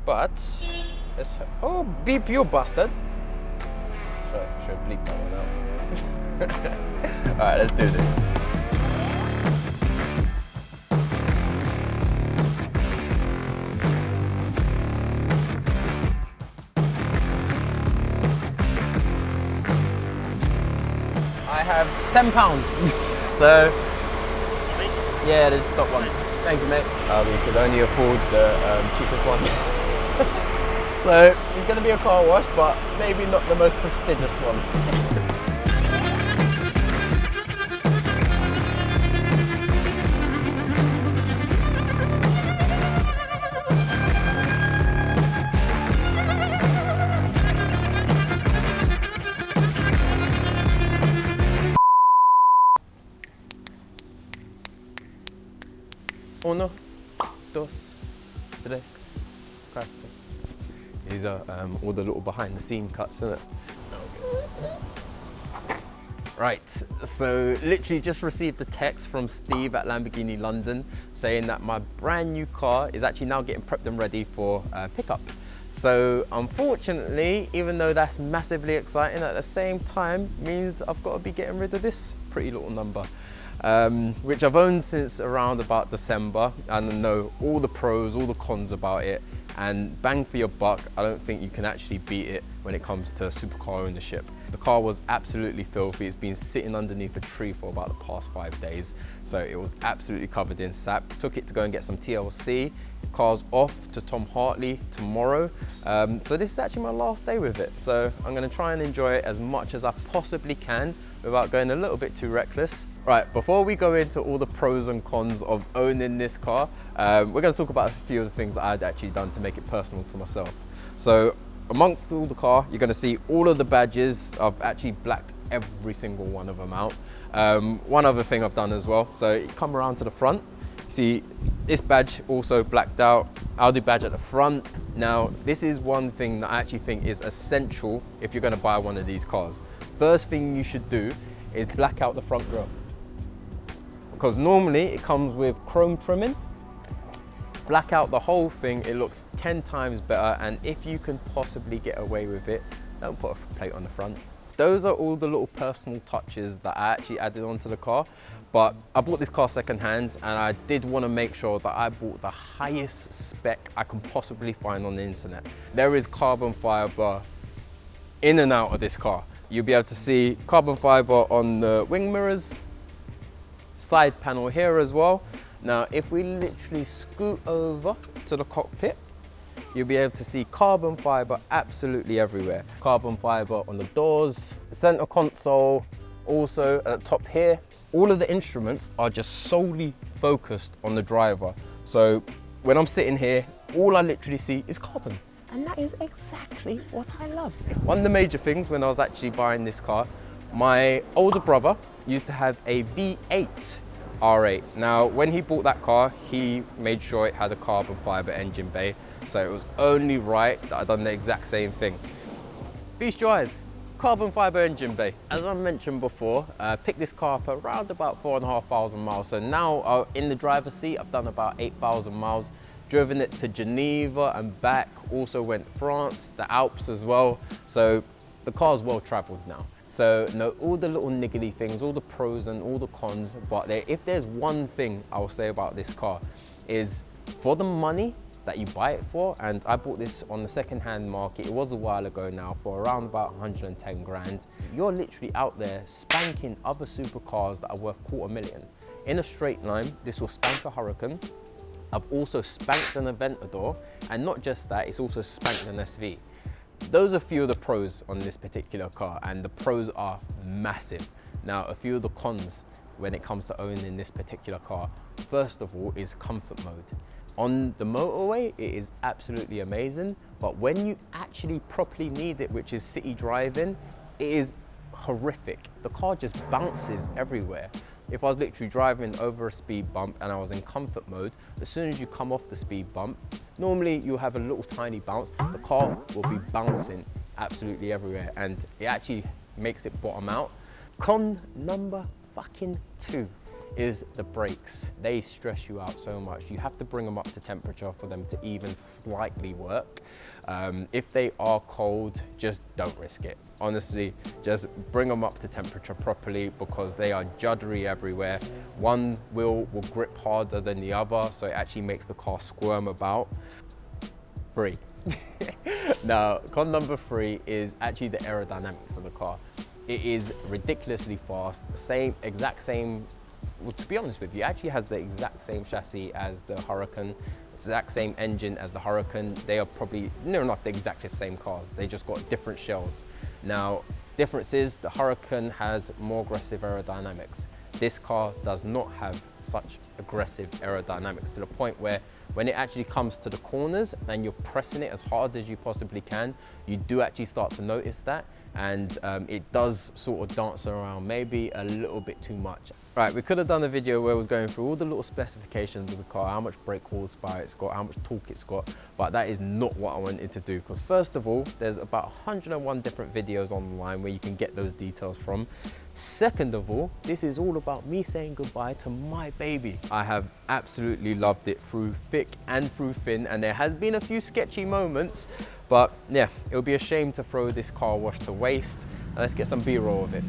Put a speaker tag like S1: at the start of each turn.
S1: But let's, oh, beep, you bastard. Sorry, should I bleep that one out? All right, let's do this. I have £10. So, yeah, there's top one. Thank you, mate. We could only afford the cheapest one. So, it's going to be a car wash, but maybe not the most prestigious one. Uno, dos, tres, cuatro. These are all the little behind the scene cuts, isn't it? Right, so literally just received a text from Steve at Lamborghini London saying that my brand new car is actually now getting prepped and ready for pickup. So unfortunately, even though that's massively exciting, at the same time means I've got to be getting rid of this pretty little number. Which I've owned since around about December, and I know all the pros, all the cons about it, and bang for your buck, I don't think you can actually beat it when it comes to supercar ownership. The car was absolutely filthy. It's been sitting underneath a tree for about the past 5 days, so it was absolutely covered in sap. Took it to go and get some TLC. The car's off to Tom Hartley tomorrow, so this is actually my last day with it, so I'm going to try and enjoy it as much as I possibly can without going a little bit too reckless. Right, before we go into all the pros and cons of owning this car, we're going to talk about a few of the things that I'd actually done to make it personal to myself. So amongst all the car, you're going to see all of the badges. I've actually blacked every single one of them out. One other thing I've done as well, so you come around to the front, you see this badge also blacked out, Audi badge at the front. Now, this is one thing that I actually think is essential if you're going to buy one of these cars. First thing you should do is black out the front grille, because normally it comes with chrome trimming. Black out the whole thing, it looks 10 times better, and if you can possibly get away with it, don't put a plate on the front. Those are all the little personal touches that I actually added onto the car, but I bought this car second hand, and I did want to make sure that I bought the highest spec I can possibly find on the internet. There is carbon fiber in and out of this car. You'll be able to see carbon fiber on the wing mirrors, side panel here as well. Now, if we literally scoot over to the cockpit, you'll be able to see carbon fiber absolutely everywhere. Carbon fiber on the doors, center console, also at the top here. All of the instruments are just solely focused on the driver. So when I'm sitting here, all I literally see is carbon. And that is exactly what I love. One of the major things when I was actually buying this car, my older brother used to have a V8 R8. Now, when he bought that car, he made sure it had a carbon fiber engine bay. So it was only right that I'd done the exact same thing. Feast your eyes, carbon fiber engine bay. As I mentioned before, I picked this car up around about 4,500 miles. So now in the driver's seat, I've done about 8,000 miles. Driven it to Geneva and back, also went France, the Alps as well. So the car's well traveled now. So know all the little niggly things, all the pros and all the cons, but if there's one thing I will say about this car is for the money that you buy it for, and I bought this on the second-hand market, it was a while ago now, for around about 110 grand. You're literally out there spanking other supercars that are worth $250,000. In a straight line, this will spank a Huracan. I've also spanked an Aventador, and not just that, it's also spanked an SV. Those are a few of the pros on this particular car, and the pros are massive. Now, a few of the cons when it comes to owning this particular car. First of all is comfort mode. On the motorway, it is absolutely amazing, but when you actually properly need it, which is city driving, it is horrific. The car just bounces everywhere. If I was literally driving over a speed bump and I was in comfort mode, as soon as you come off the speed bump, normally you'll have a little tiny bounce. The car will be bouncing absolutely everywhere, and it actually makes it bottom out. Con number fucking 2 is the brakes. They stress you out so much. You have to bring them up to temperature for them to even slightly work. If they are cold, just don't risk it. Honestly, just bring them up to temperature properly, because they are juddery everywhere. One wheel will grip harder than the other, so it actually makes the car squirm about. 3. Now, con number 3 is actually the aerodynamics of the car. It is ridiculously fast, exact same, well, to be honest with you, it actually has the exact same chassis as the Huracan, exact same engine as the Huracan. They are probably near enough the exact same cars. They just got different shells. Now, difference is the Huracan has more aggressive aerodynamics. This car does not have such aggressive aerodynamics, to the point where when it actually comes to the corners and you're pressing it as hard as you possibly can, you do actually start to notice that, and it does sort of dance around maybe a little bit too much. Right, we could have done a video where I was going through all the little specifications of the car, how much brake horsepower it's got, how much torque it's got, but that is not what I wanted to do, because first of all, there's about 101 different videos online where you can get those details from. Second of all, this is all about me saying goodbye to my baby. I have absolutely loved it through thick and through thin, and there has been a few sketchy moments, but yeah, it would be a shame to throw this car wash to waste. Let's get some B-roll of it.